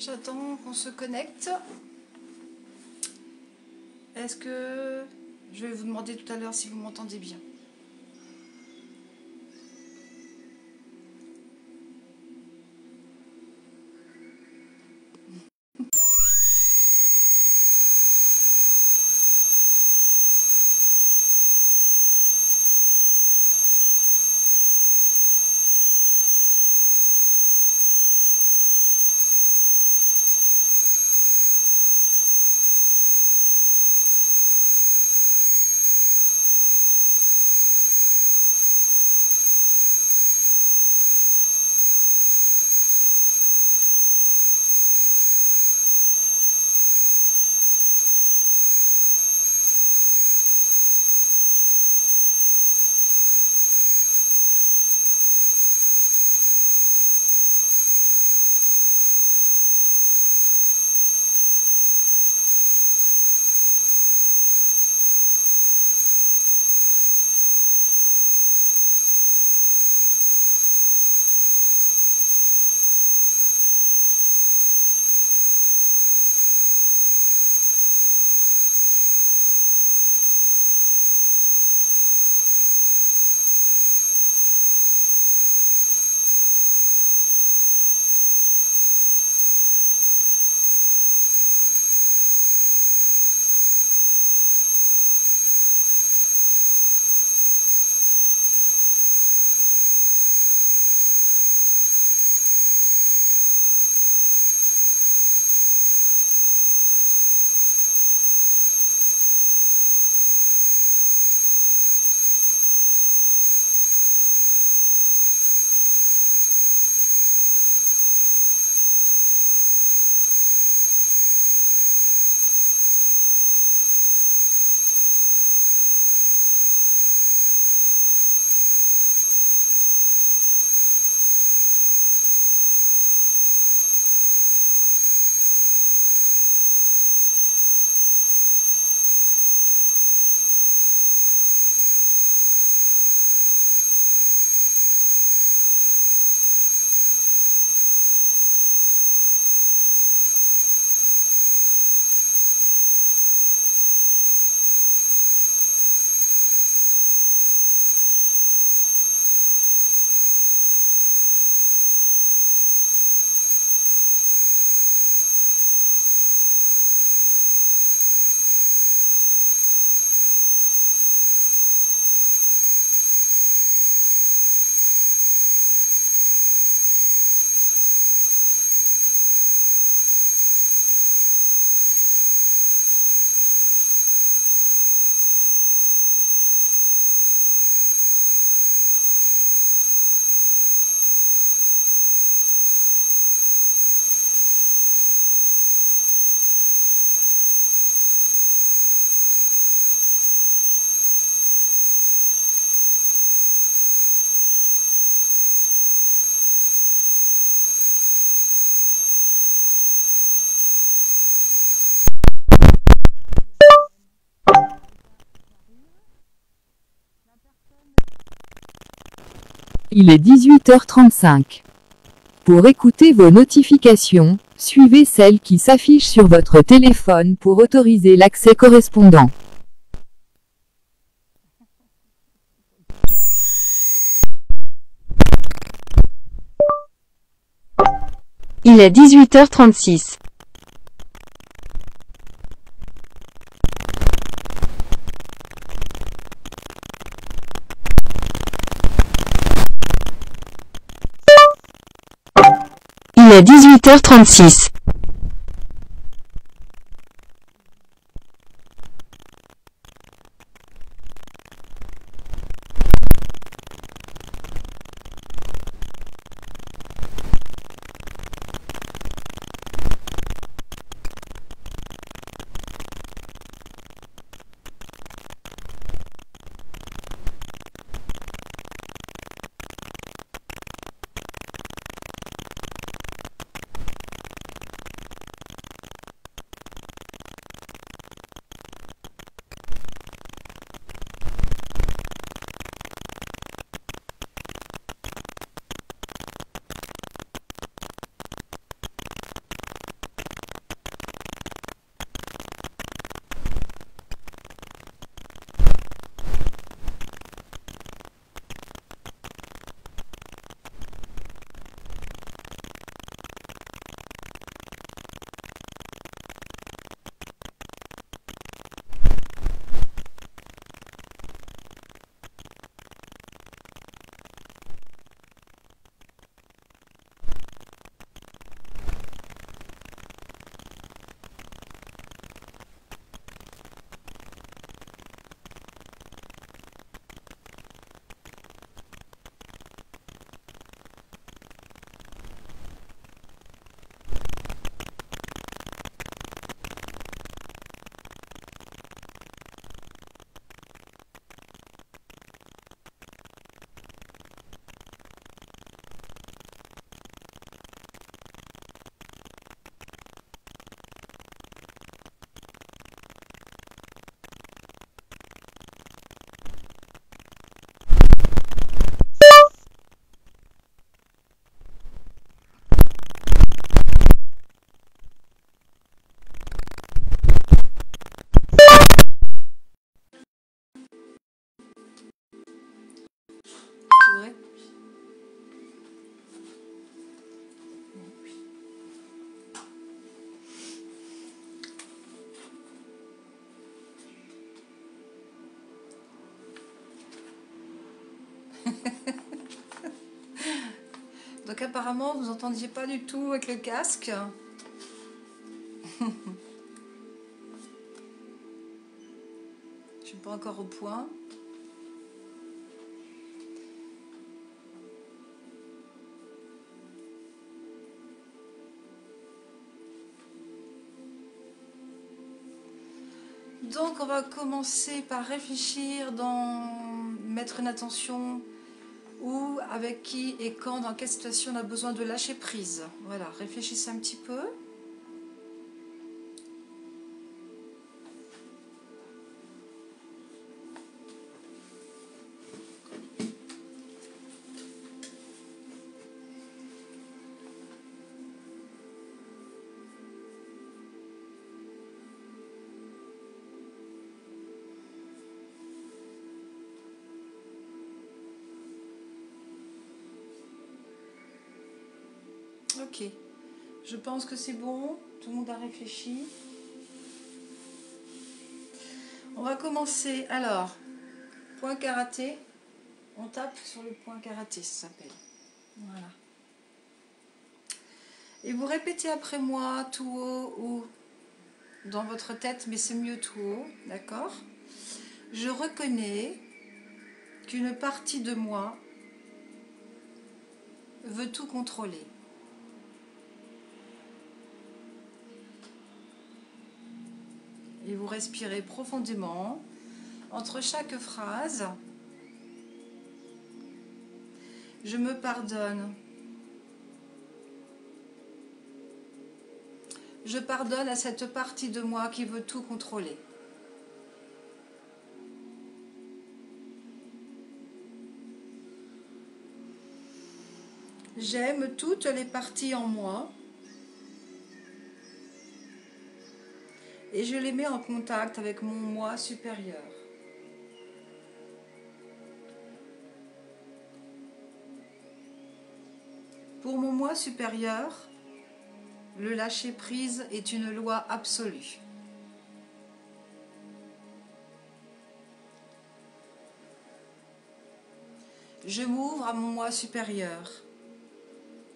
J'attends qu'on se connecte. Est-ce que... Je vais vous demander tout à l'heure si vous m'entendez bien. Il est 18h35. Pour écouter vos notifications, suivez celle qui s'affiche sur votre téléphone pour autoriser l'accès correspondant. Il est 18h36. Il est 18h36. Donc apparemment, vous n'entendiez pas du tout avec le casque. Je suis pas encore au point. Donc on va commencer par réfléchir mettre une attention où, avec qui et quand, dans quelle situation on a besoin de lâcher prise. Voilà, réfléchissez un petit peu. Ok, je pense que c'est bon, tout le monde a réfléchi. On va commencer, alors, point karaté, on tape sur le point karaté, ça s'appelle. Voilà. Et vous répétez après moi, tout haut ou dans votre tête, mais c'est mieux tout haut, d'accord? Je reconnais qu'une partie de moi veut tout contrôler. Et vous respirez profondément. Entre chaque phrase, je me pardonne. Je pardonne à cette partie de moi qui veut tout contrôler. J'aime toutes les parties en moi et je les mets en contact avec mon moi supérieur. Pour mon moi supérieur, le lâcher-prise est une loi absolue. Je m'ouvre à mon moi supérieur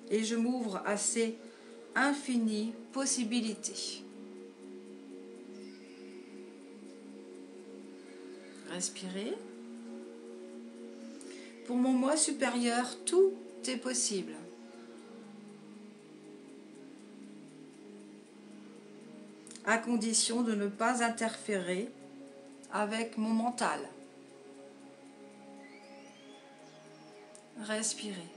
et je m'ouvre à ses infinies possibilités. Respirez. Pour mon moi supérieur, tout est possible. À condition de ne pas interférer avec mon mental. Respirez.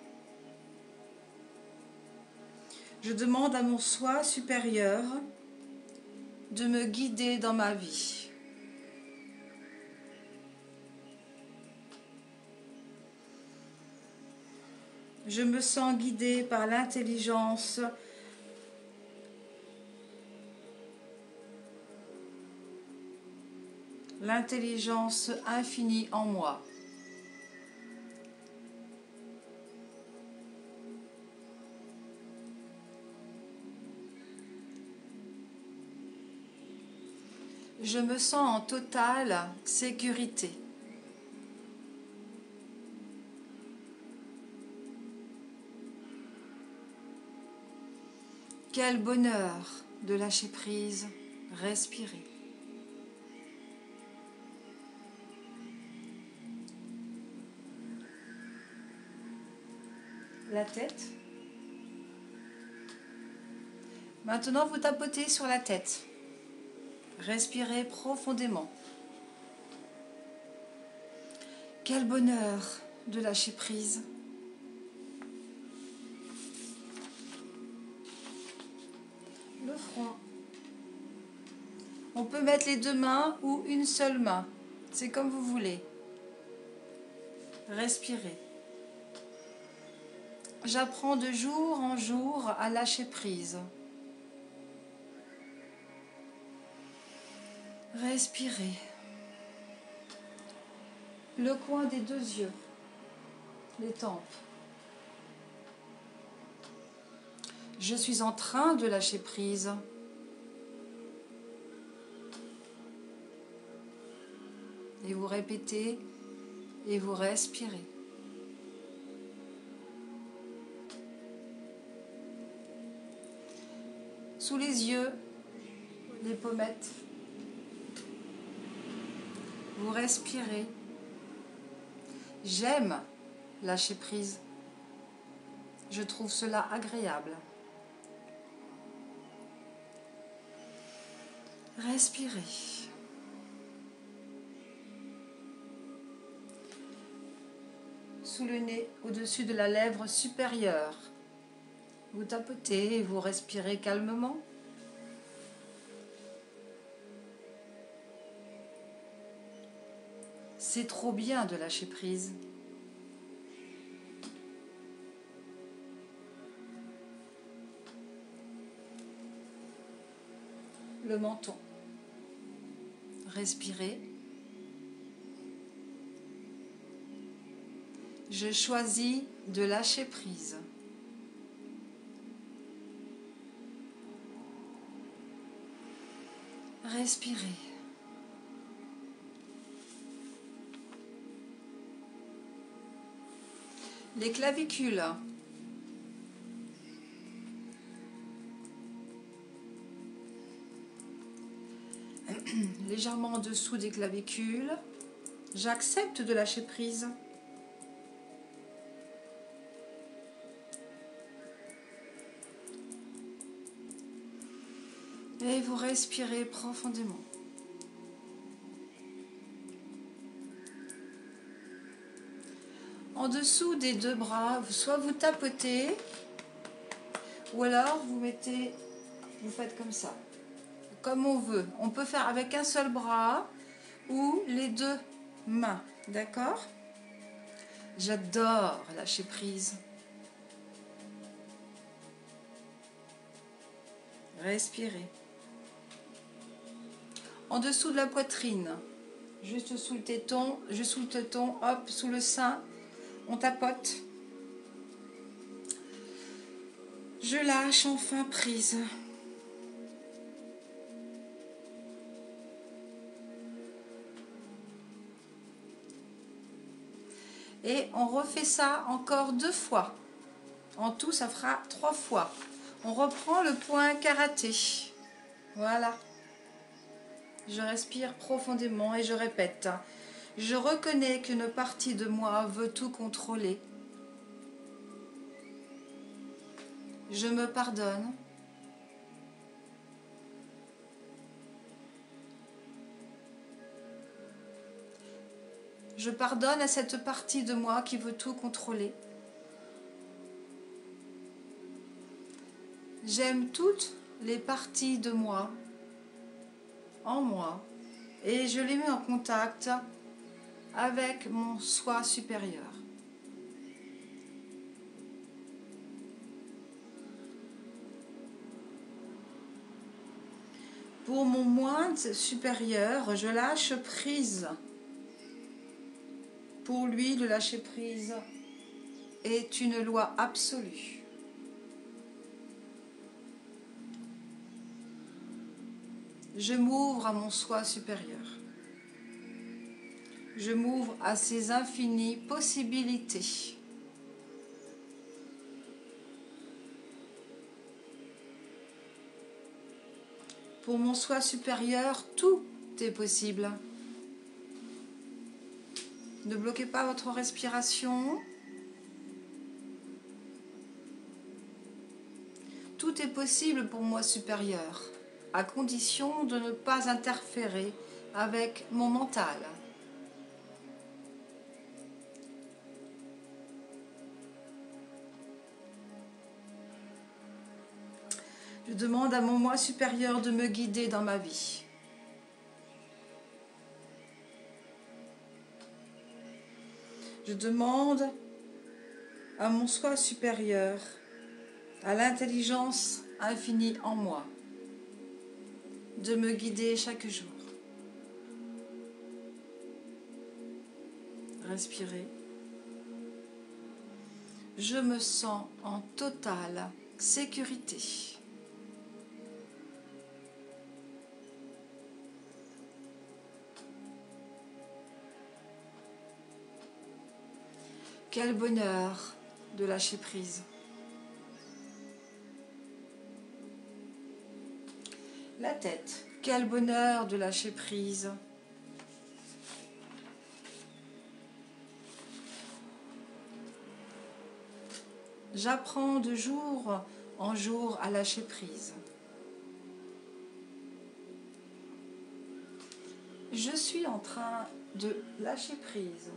Je demande à mon soi supérieur de me guider dans ma vie. Je me sens guidée par l'intelligence infinie en moi. Je me sens en totale sécurité. Quel bonheur de lâcher prise, respirer. La tête. Maintenant, vous tapotez sur la tête. Respirez profondément. Quel bonheur de lâcher prise. Le front. On peut mettre les deux mains ou une seule main. C'est comme vous voulez. Respirez. J'apprends de jour en jour à lâcher prise. Respirez. Le coin des deux yeux, les tempes. Je suis en train de lâcher prise. Et vous répétez et vous respirez. sous les yeux, les pommettes. Vous respirez. J'aime lâcher prise. Je trouve cela agréable. Respirez. Sous le nez, au-dessus de la lèvre supérieure. Vous tapotez et vous respirez calmement. C'est trop bien de lâcher prise. Le menton. Respirez. Je choisis de lâcher prise. Respirez. Les clavicules. Légèrement en dessous des clavicules. J'accepte de lâcher prise. Et vous respirez profondément. En dessous des deux bras, soit vous tapotez, ou alors vous faites comme ça, comme on veut. On peut faire avec un seul bras ou les deux mains, d'accord? J'adore lâcher prise. Respirez. En dessous de la poitrine, juste sous le téton, hop, sous le sein, on tapote. Je lâche enfin prise. Et on refait ça encore 2 fois. En tout, ça fera 3 fois. On reprend le point karaté. Voilà. Je respire profondément et je répète. Je reconnais qu'une partie de moi veut tout contrôler. Je me pardonne. Je pardonne à cette partie de moi qui veut tout contrôler. J'aime toutes les parties de moi, en moi, et je les mets en contact avec mon soi supérieur. Pour mon moi supérieur, je lâche prise. Pour lui, le lâcher prise est une loi absolue. Je m'ouvre à mon soi supérieur. Je m'ouvre à ses infinies possibilités. Pour mon soi supérieur, tout est possible. Ne bloquez pas votre respiration. Tout est possible pour moi supérieur, à condition de ne pas interférer avec mon mental. Je demande à mon moi supérieur de me guider dans ma vie. Je demande à mon soi supérieur, à l'intelligence infinie en moi, de me guider chaque jour. Respirez. Je me sens en totale sécurité. Quel bonheur de lâcher prise. tête. Quel bonheur de lâcher prise. J'apprends de jour en jour à lâcher prise. Je suis en train de lâcher prise.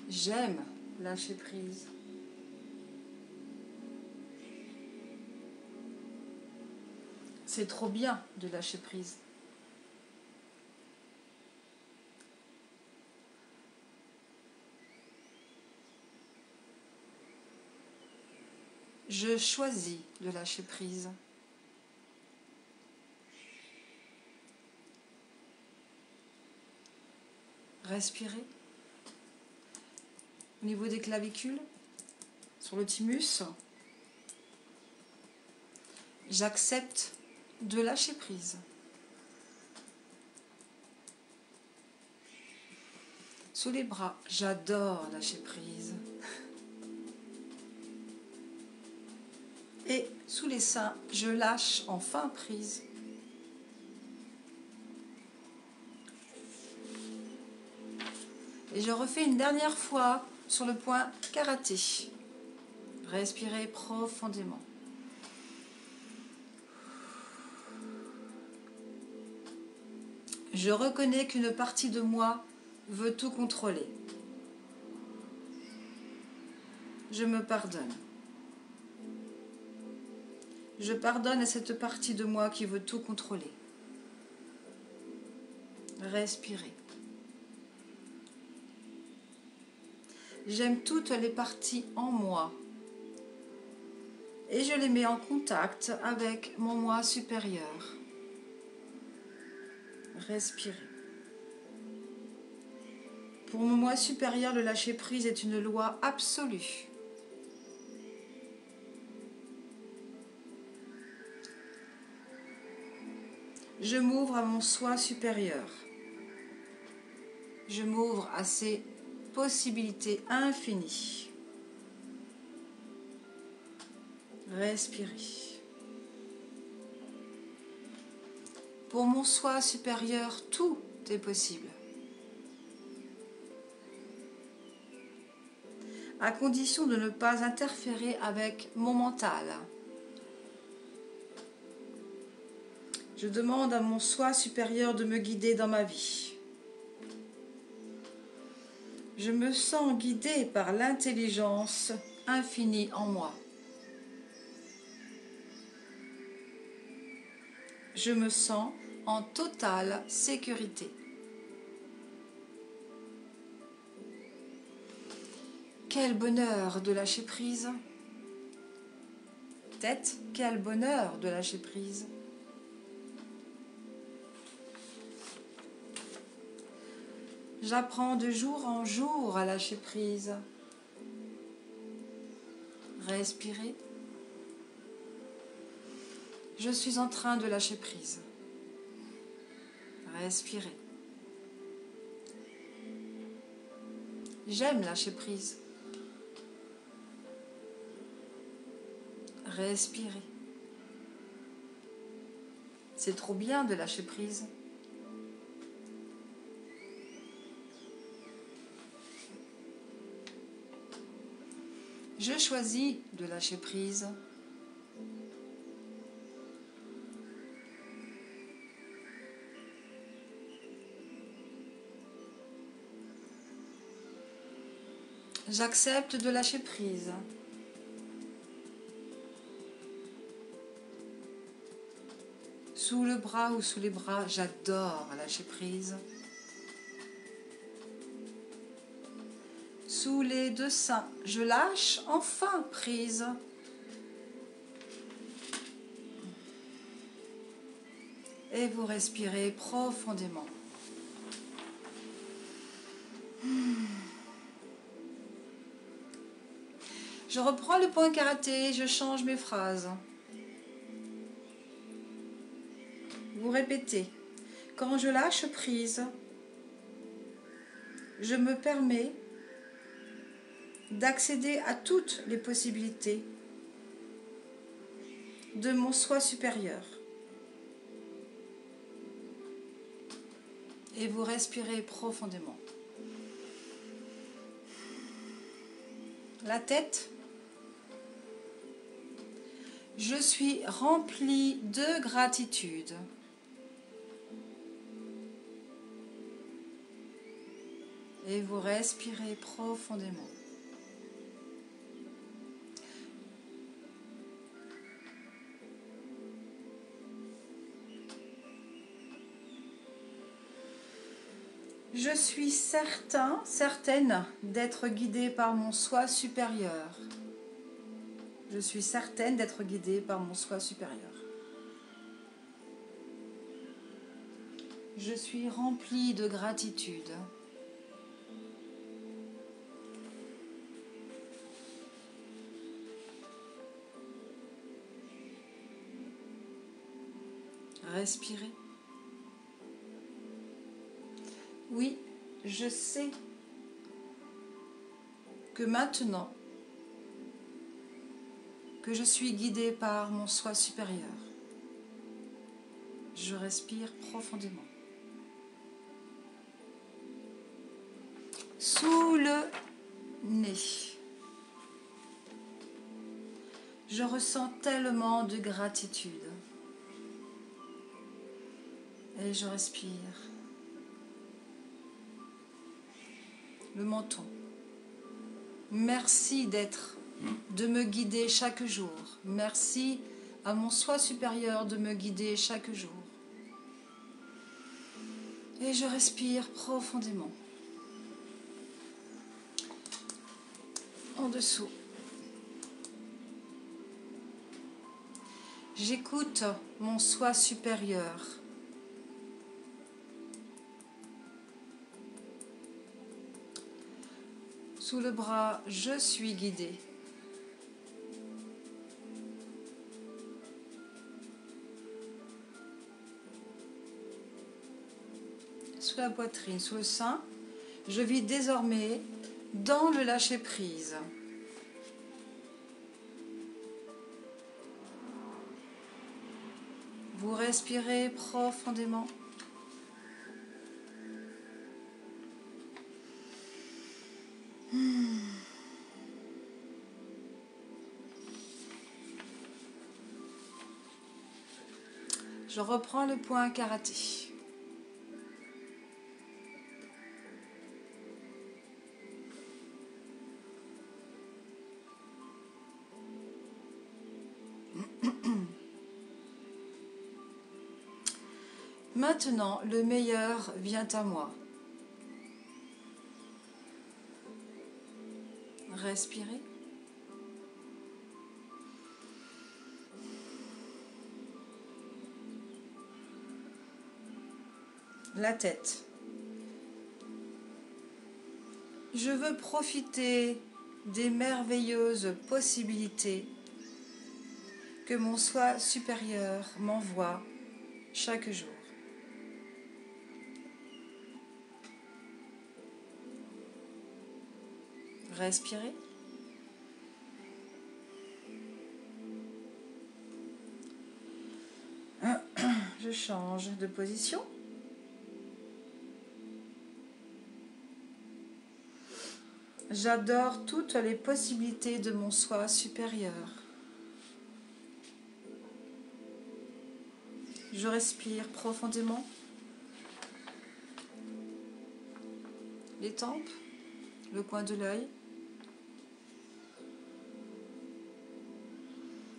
J'aime lâcher prise. C'est trop bien de lâcher prise. Je choisis de lâcher prise. Respirez. Au niveau des clavicules, sur le thymus, j'accepte de lâcher prise. Sous les bras, j'adore lâcher prise. Et sous les seins, je lâche enfin prise. Et je refais une dernière fois sur le point karaté. Respirez profondément. Je reconnais qu'une partie de moi veut tout contrôler. Je me pardonne. Je pardonne à cette partie de moi qui veut tout contrôler. Respirez. J'aime toutes les parties en moi et je les mets en contact avec mon moi supérieur. Respirez. Pour mon moi supérieur, le lâcher prise est une loi absolue. Je m'ouvre à mon soi supérieur. Je m'ouvre à ses possibilités infinies. Respirez. Pour mon soi supérieur, tout est possible. À condition de ne pas interférer avec mon mental. Je demande à mon soi supérieur de me guider dans ma vie. Je me sens guidée par l'intelligence infinie en moi. Je me sens en totale sécurité. Quel bonheur de lâcher prise. Tête, quel bonheur de lâcher prise. J'apprends de jour en jour à lâcher prise. Respirez. Je suis en train de lâcher prise. Respirez. J'aime lâcher prise. Respirez. C'est trop bien de lâcher prise. Je choisis de lâcher prise. J'accepte de lâcher prise. Sous le bras ou sous les bras, j'adore lâcher prise. Sous les deux seins, je lâche enfin prise. Et vous respirez profondément. Je reprends le point karaté, je change mes phrases. Vous répétez. Quand je lâche prise, je me permets d'accéder à toutes les possibilités de mon soi supérieur. Et vous respirez profondément. La tête. Je suis rempli de gratitude. Et vous respirez profondément. Je suis certaine d'être guidée par mon soi supérieur. Je suis certaine d'être guidée par mon soi supérieur. Je suis remplie de gratitude. Respirez. Oui, je sais que maintenant que je suis guidée par mon soi supérieur, je respire profondément. Sous le nez, je ressens tellement de gratitude et je respire. Le menton. Merci de me guider chaque jour. Merci à mon soi supérieur de me guider chaque jour. Et je respire profondément. En dessous. J'écoute mon soi supérieur. Sous le bras, je suis guidée. Sous la poitrine, sous le sein, je vis désormais dans le lâcher-prise. Vous respirez profondément. Je reprends le point karaté. Maintenant, le meilleur vient à moi. Respirez. La tête. Je veux profiter des merveilleuses possibilités que mon soi supérieur m'envoie chaque jour. Respirez. Je change de position. J'adore toutes les possibilités de mon soi supérieur. Je respire profondément. Les tempes, le coin de l'œil.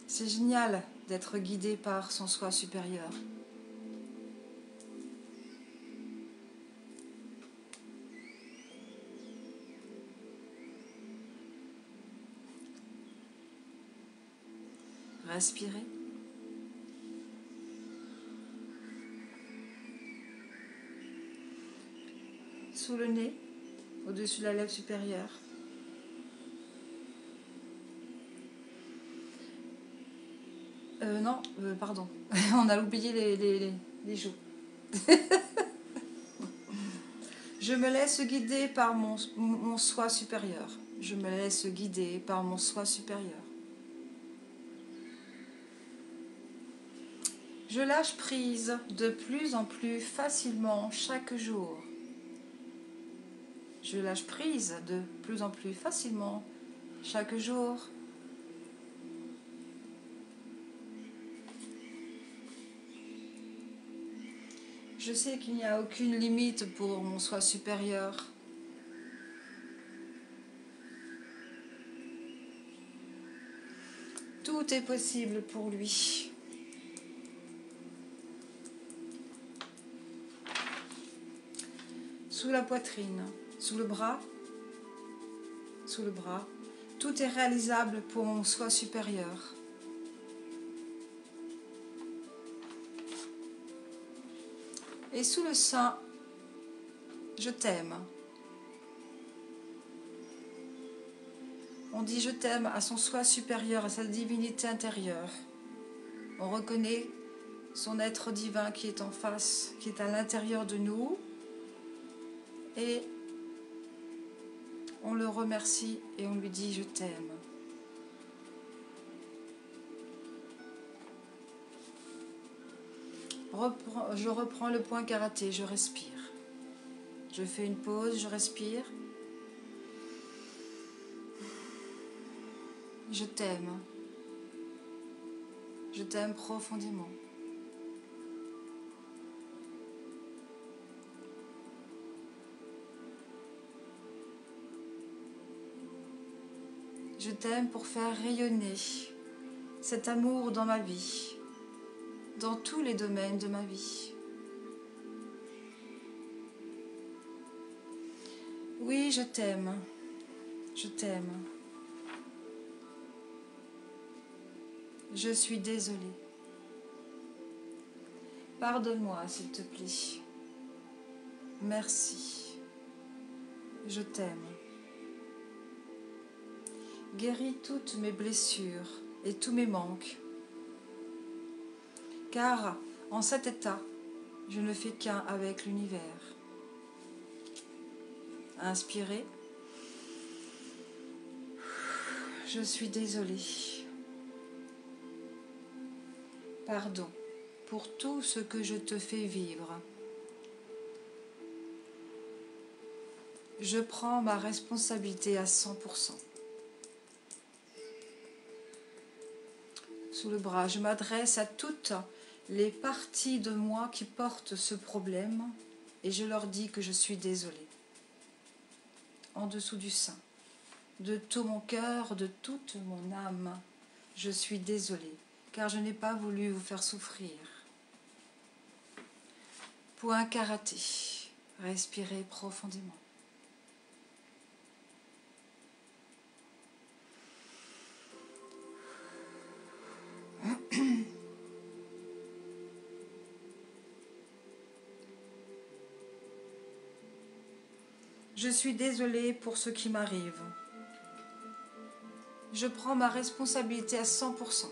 C'est génial d'être guidé par son soi supérieur. Respirez. Sous le nez, au-dessus de la lèvre supérieure. Non, pardon. On a oublié les joues. Je me laisse guider par mon soi supérieur. Je me laisse guider par mon soi supérieur. Je lâche prise de plus en plus facilement chaque jour. Je lâche prise de plus en plus facilement chaque jour. Je sais qu'il n'y a aucune limite pour mon soi supérieur. Tout est possible pour lui. Sous la poitrine, sous le bras, tout est réalisable pour mon soi supérieur. Et sous le sein, je t'aime. On dit je t'aime à son soi supérieur, à sa divinité intérieure. On reconnaît son être divin qui est en face, qui est à l'intérieur de nous. Et on le remercie et on lui dit je t'aime. Je reprends le point karaté, je respire. Je fais une pause, je respire. Je t'aime. Je t'aime profondément. Je t'aime pour faire rayonner cet amour dans ma vie, dans tous les domaines de ma vie. Oui, je t'aime. Je t'aime. Je suis désolée. Pardonne-moi, s'il te plaît. Merci. Je t'aime. Guéris toutes mes blessures et tous mes manques. Car en cet état, je ne fais qu'un avec l'univers. Inspirez. Je suis désolée. Pardon pour tout ce que je te fais vivre. Je prends ma responsabilité à 100%. Sous le bras, je m'adresse à toutes les parties de moi qui portent ce problème et je leur dis que je suis désolée. En dessous du sein, de tout mon cœur, de toute mon âme, je suis désolée, car je n'ai pas voulu vous faire souffrir. Point karaté, respirez profondément. Je suis désolée pour ce qui m'arrive. Je prends ma responsabilité à 100%.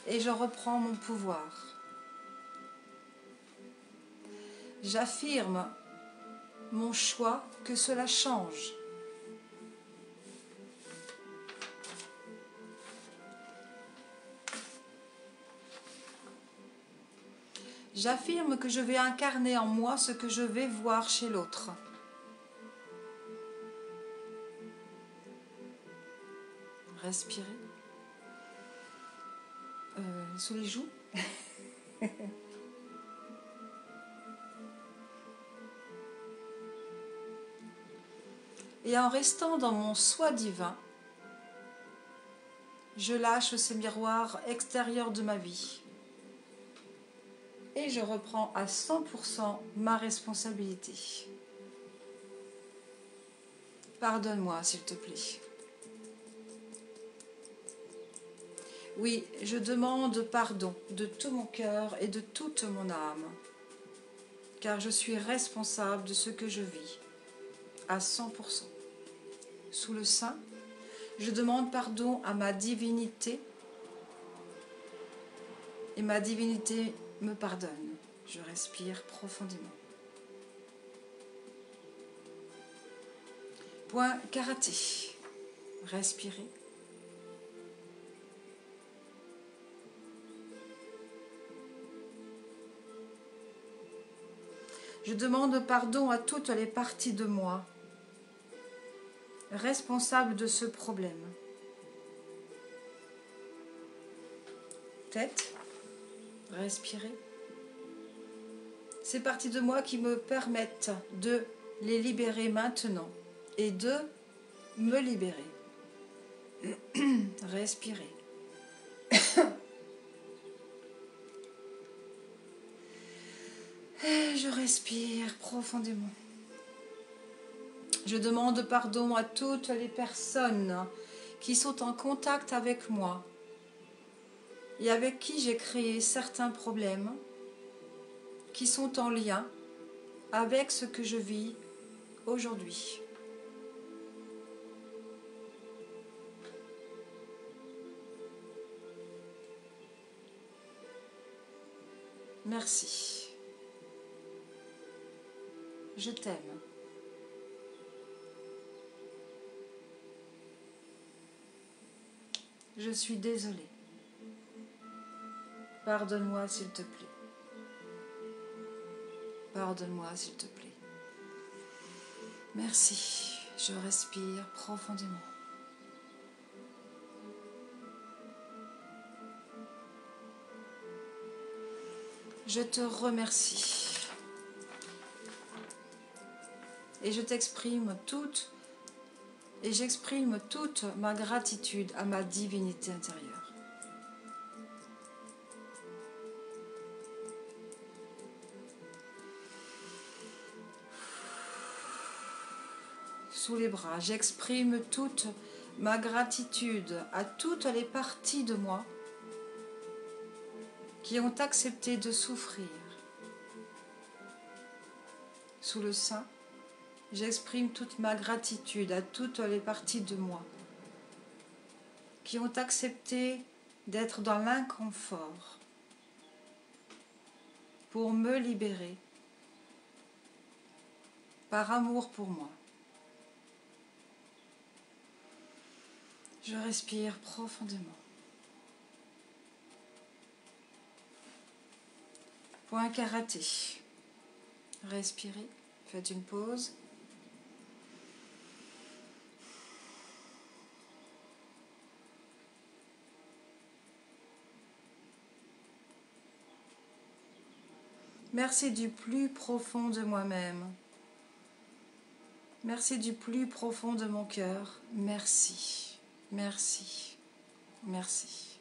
Et je reprends mon pouvoir. J'affirme mon choix que cela change. J'affirme que je vais incarner en moi ce que je vais voir chez l'autre. Respirez. Sous les joues. Et en restant dans mon soi divin, je lâche ces miroirs extérieurs de ma vie. Et je reprends à 100% ma responsabilité. Pardonne-moi, s'il te plaît. Oui, je demande pardon de tout mon cœur et de toute mon âme, car je suis responsable de ce que je vis, à 100%. Sous le sein, je demande pardon à ma divinité, et ma divinité me pardonne. Je respire profondément. Point karaté. Respirez. Je demande pardon à toutes les parties de moi responsables de ce problème. Tête, respirez. Ces parties de moi qui me permettent de les libérer maintenant et de me libérer. Respirez. Et je respire profondément. Je demande pardon à toutes les personnes qui sont en contact avec moi et avec qui j'ai créé certains problèmes qui sont en lien avec ce que je vis aujourd'hui. Merci. Je t'aime. Je suis désolée. Pardonne-moi s'il te plaît. Pardonne-moi s'il te plaît. Merci. Je respire profondément. Je te remercie. Et je t'exprime toute, et j'exprime toute ma gratitude à ma divinité intérieure. Sous les bras, j'exprime toute ma gratitude à toutes les parties de moi qui ont accepté de souffrir. Sous le sein, j'exprime toute ma gratitude à toutes les parties de moi qui ont accepté d'être dans l'inconfort pour me libérer par amour pour moi. Je respire profondément. Point karaté. Respirez, faites une pause. Merci du plus profond de moi-même. Merci du plus profond de mon cœur. Merci, merci, merci.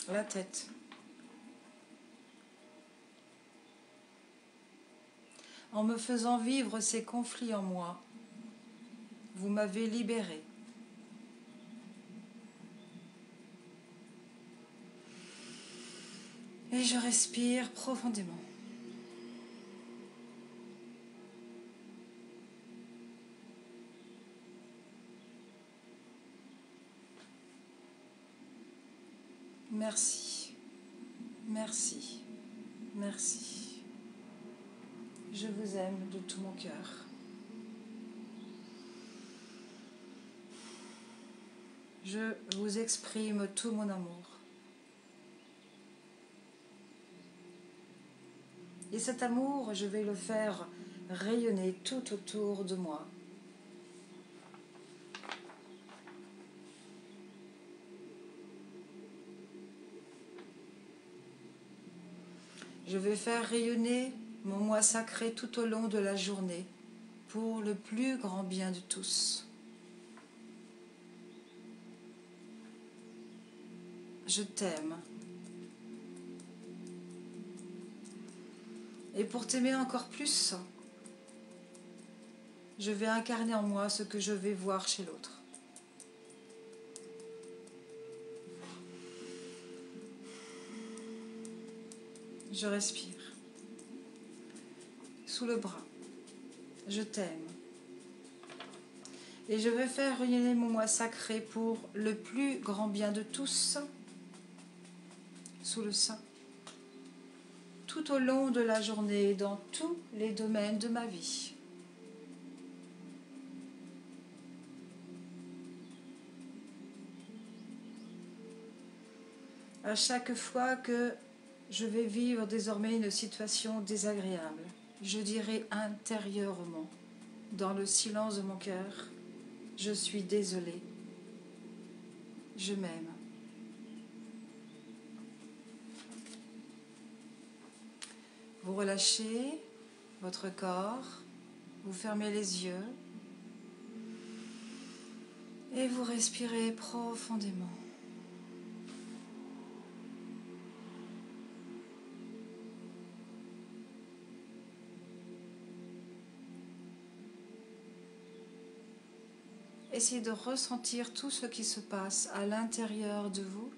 La tête. En me faisant vivre ces conflits en moi, vous m'avez libérée. Et je respire profondément. Merci, merci, merci. Je vous aime de tout mon cœur. Je vous exprime tout mon amour. Et cet amour, je vais le faire rayonner tout autour de moi. Je vais faire rayonner mon moi sacré tout au long de la journée pour le plus grand bien de tous. Je t'aime. Et pour t'aimer encore plus, je vais incarner en moi ce que je vais voir chez l'autre. Je respire. Sous le bras, je t'aime. Et je vais faire rayonner mon moi sacré pour le plus grand bien de tous, sous le sein, tout au long de la journée, dans tous les domaines de ma vie. À chaque fois que je vais vivre désormais une situation désagréable, je dirai intérieurement, dans le silence de mon cœur, je suis désolée, je m'aime. Vous relâchez votre corps, vous fermez les yeux et vous respirez profondément. Essayez de ressentir tout ce qui se passe à l'intérieur de vous.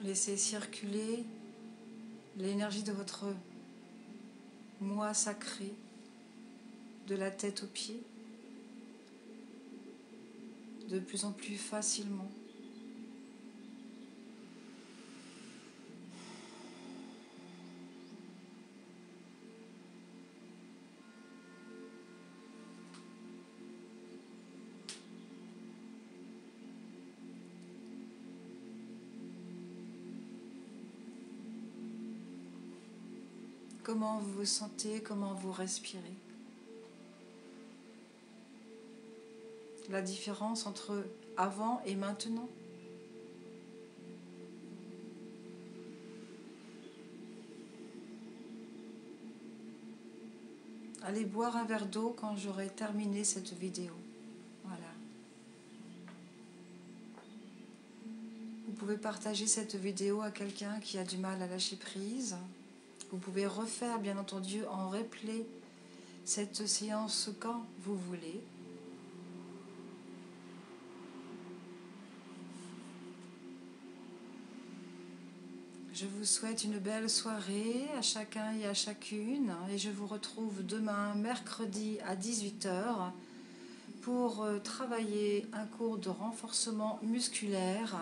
Laissez circuler l'énergie de votre moi sacré, de la tête aux pieds, de plus en plus facilement. Comment vous vous sentez, comment vous respirez. La différence entre avant et maintenant. Allez boire un verre d'eau quand j'aurai terminé cette vidéo. Voilà. Vous pouvez partager cette vidéo à quelqu'un qui a du mal à lâcher prise. Vous pouvez refaire, bien entendu, en replay cette séance quand vous voulez. Je vous souhaite une belle soirée à chacun et à chacune et je vous retrouve demain, mercredi à 18 h pour travailler un cours de renforcement musculaire.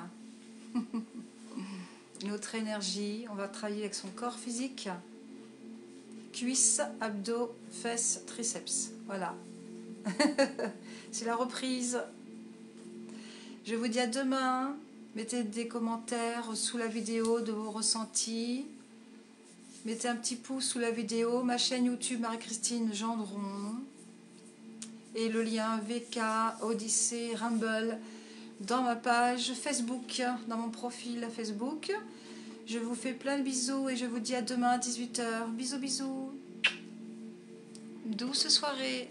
Notre énergie, on va travailler avec son corps physique, cuisses, abdos, fesses, triceps. Voilà. C'est la reprise. Je vous dis à demain. Mettez des commentaires sous la vidéo de vos ressentis. Mettez un petit pouce sous la vidéo. Ma chaîne YouTube Marie-Christine Gendron. Et le lien VK, Odyssée, Rumble dans ma page Facebook, dans mon profil Facebook. Je vous fais plein de bisous et je vous dis à demain à 18 h. Bisous, bisous. Douce soirée.